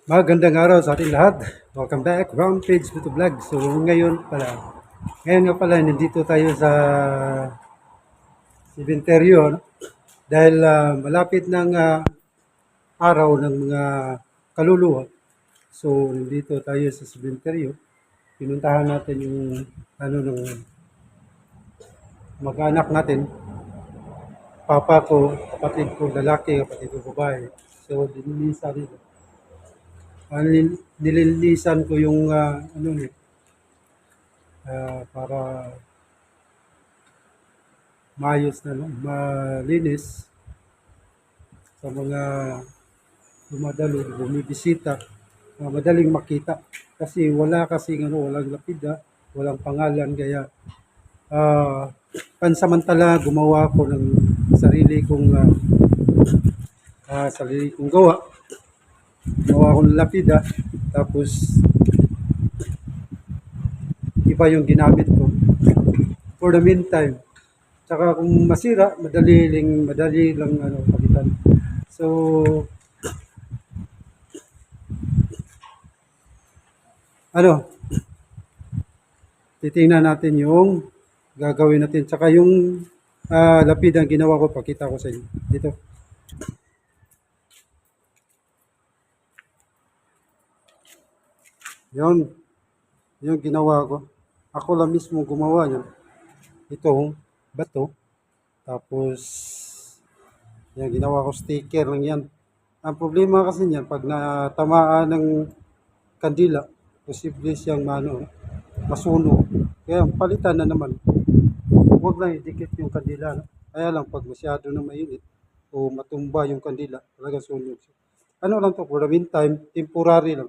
Magandang araw sa ating lahat. Welcome back, Rampage to Vlog. So ngayon nga pala, nandito tayo sa sementeryo, no? Dahil malapit ng araw ng mga kaluluwa. So nandito tayo sa sementeryo. Pinuntahan natin yung ng mag-anak natin, papa ko, kapatid ko lalaki, kapatid ko babae. So nililisan ko yung para maayos na, no? Malinis sa mga dumadalo, bumibisita, madaling makita. Kasi walang lapida, walang pangalan, kaya pansamantala gumawa ko ng sarili kong gawa. Gumawa ko ng lapida, tapos iba yung ginamit ko for the meantime. Tsaka kung masira, madali lang palitan. So, titingnan natin yung gagawin natin. Tsaka yung lapid ang ginawa ko, pakita ko sa inyo. Dito. Yun. Yung ginawa ko. Ako lang mismo gumawa yan. Itong bato. Tapos, yan, ginawa ko sticker lang yan. Ang problema kasi niyan, pag natamaan ng kandila, posible siyang masunog. Kaya palitan na naman. Huwag lang idikit yung kandila. No? Kaya lang pag masyado na mainit o matumba yung kandila, talaga sunog siya. Ano lang to, for the meantime, temporary lang.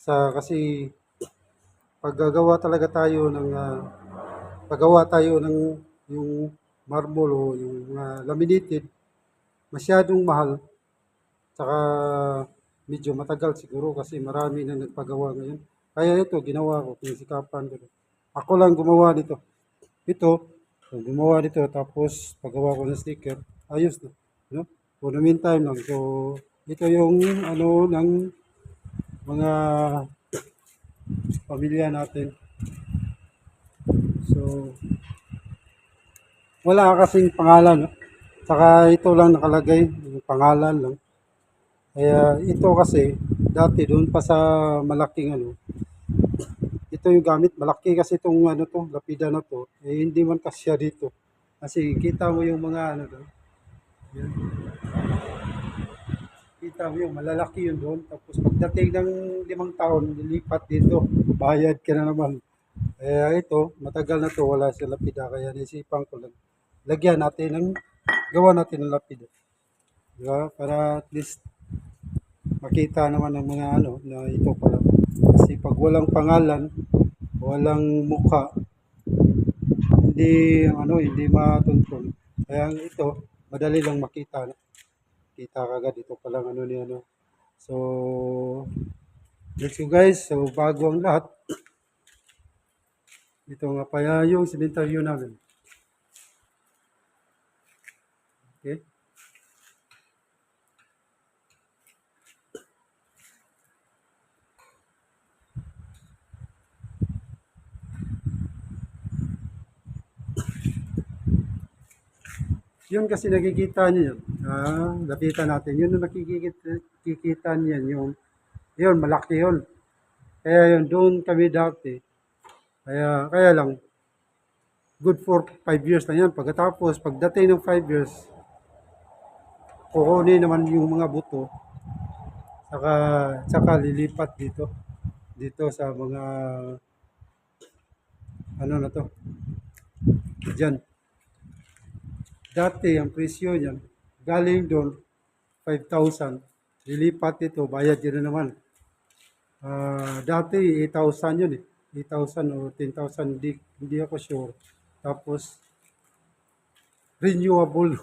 Kasi paggagawa talaga tayo ng paggawa tayo ng yung marble o yung laminated, masyadong mahal. Saka medyo matagal siguro kasi marami na nagpagawa ngayon. Kaya ito, ginawa ko, pinisikapan ko. Ako lang gumawa nito. Ito, gumawa nito, tapos paggawa ko ng sticker, ayos na. No? For the meantime lang. So, ito yung ng mga pamilya natin. So, wala kasing pangalan. No? Saka ito lang nakalagay, yung pangalan lang. Kaya ito kasi, dati doon pa sa malaking ito yung gamit. Malaki kasi itong lapida na to. Eh, hindi man kasya dito. Kasi kita mo yung mga doon. Yan. Kita mo yung malalaki yun doon. Tapos pagdating ng 5 taon, lilipat dito. Bayad ka na naman. Ito, matagal na to, wala sa lapida. Kaya naisipan ko lang. Gawa natin ng lapida. Diba? Para at least makita naman ng mga na ito pala. Kasi pag walang pangalan, walang mukha, hindi matuntun. Kaya ito, madali lang makita. No? Kita kagad ito palang ni So, let's go guys. So, bago ang lahat, ito nga pa yung sementeryo namin. Okay? Yun kasi nakikita niyo yun. Lapitan natin. Yun ang nakikita niyan. Yun, malaki yun. Kaya yun, doon kami dati. Kaya lang, good for 5 years na yan. Pagdating ng 5 years, kukunin naman yung mga buto. Saka lilipat dito sa mga na to. Diyan. Dati ang presyo niyan, galing doon 5,000. Lilipat ito, bayad yun na naman. Dati 8,000 yun eh. 8,000 o 10,000, hindi ako sure. Tapos, renewable.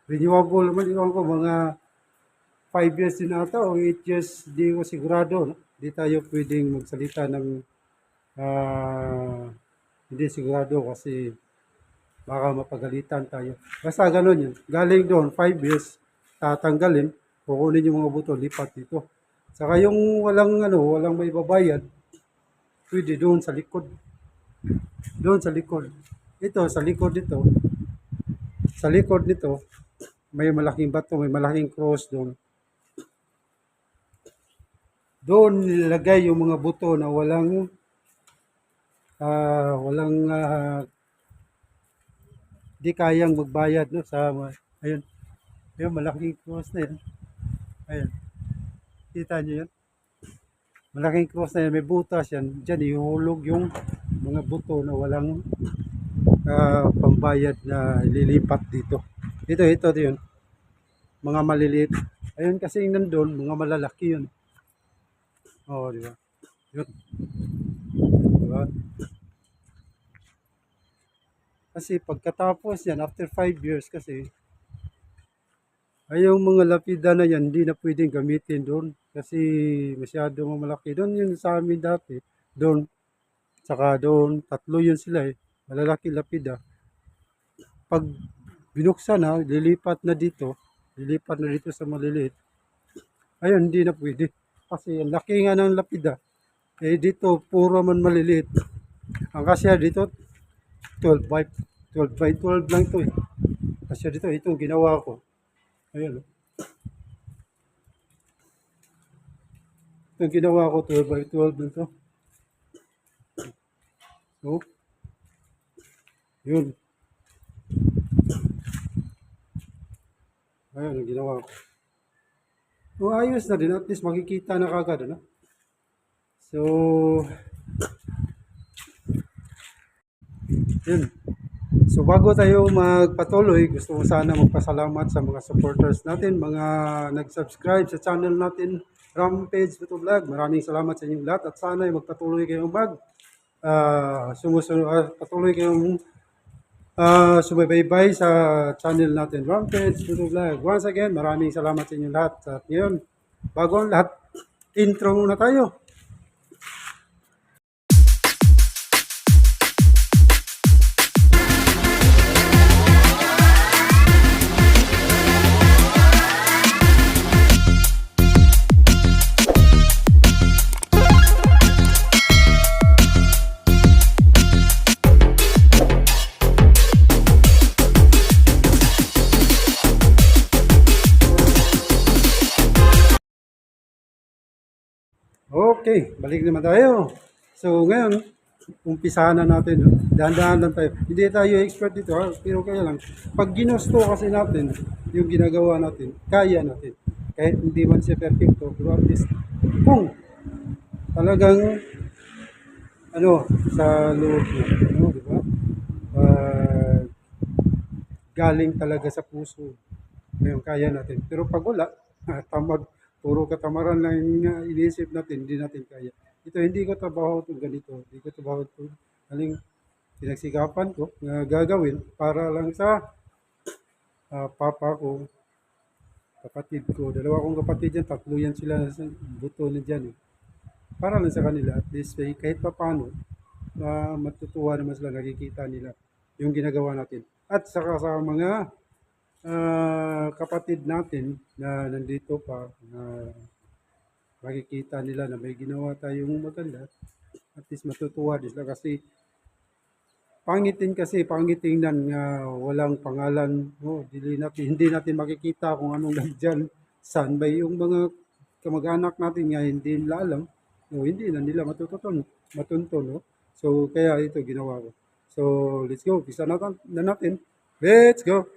Renewable naman, iwan ko, mga 5 years din ata o 8 years, di ko sigurado. No? Di tayo pwedeng magsalita ng hindi sigurado kasi baka mapagalitan tayo. Basta ganun yun. Galing doon, 5 years, tatanggalin, kukunin yung mga buto, lipat dito. Saka yung walang may babayad, pwede doon sa likod. Doon sa likod. Ito, sa likod nito, may malaking bato, may malaking cross doon. Doon nilagay yung mga buto na walang di kayang magbayad, no, ayun, ayun, malaking cross na yun. Ayun, kita niyo yun? Malaking cross na yan, may butas yan. Diyan ihulog yung mga buto na walang pambayad na lilipat dito. Ito yun. Mga maliliit. Ayun kasi yung nandun, mga malalaki yun. Oo, di ba? Yun, di ba? Kasi pagkatapos yan, after 5 years kasi, ay yung mga lapida na yan, hindi na pwedeng gamitin doon. Kasi masyado malaki. Doon yun sa amin dati. Doon, saka doon, tatlo yun sila eh. Malalaki lapida. Pag binuksan na, lilipat na dito sa maliliit. Ayun, hindi na pwede. Kasi ang laki nga ng lapida. Eh dito, puro man maliliit. Ang kasya dito, 12 by 12 lang to eh. Kasya dito, itong ginawa ko. Ayun, oh. Itong ginawa ko, 12 by 12 lang to. So, yun. Ayun, ang ginawa ko. So, ayos na din. At least makikita na kagad, ano? So, yun. So, bago tayo magpatuloy, gusto ko sana magpasalamat sa mga supporters natin, mga nag-subscribe sa channel natin, Rampage Photo Vlog. Maraming salamat sa inyong lahat at sana ay magpatuloy kayong patuloy kayong sumabaybay sa channel natin, Rampage Photo Vlog. Once again, maraming salamat sa inyong lahat. At ngayon, bago ang lahat, intro muna tayo. Okay, balik naman tayo. So ngayon, umpisahan na natin. No? Dahan-dahan lang tayo. Hindi tayo expert dito, ha? Pero kaya lang, pag ginusto kasi natin, yung ginagawa natin, kaya natin. Kahit hindi man siya perfecto, pero at least, kung talagang, sa loob mo, di ba? Uh, galing talaga sa puso. Ngayon, kaya natin. Pero pag wala, tamad, puro katamaran lang yung iniisip natin, hindi natin kaya. Ito, hindi ko trabaho itong ganito. Hindi ko trabaho ito. Aling pinagsikapan ko na gagawin para lang sa papa ko, kapatid ko. Dalawa kong kapatid yan, tatlo yan sila sa buto na dyan. Eh. Para lang sa kanila, at least kahit pa paano, matutuwa naman sila, nakikita nila yung ginagawa natin. At saka sa mga kapatid natin na nandito pa na makikita nila na may ginawa tayong maganda, at least matutuwa din sila kasi pangit tingnan nga walang pangalan, hindi natin makikita kung anong nandyan, saan ba yung mga kamag-anak natin nga hindi nila alam, hindi na nila matunton, no? So kaya ito ginawa ko. So let's go, pisa na natin. Let's go.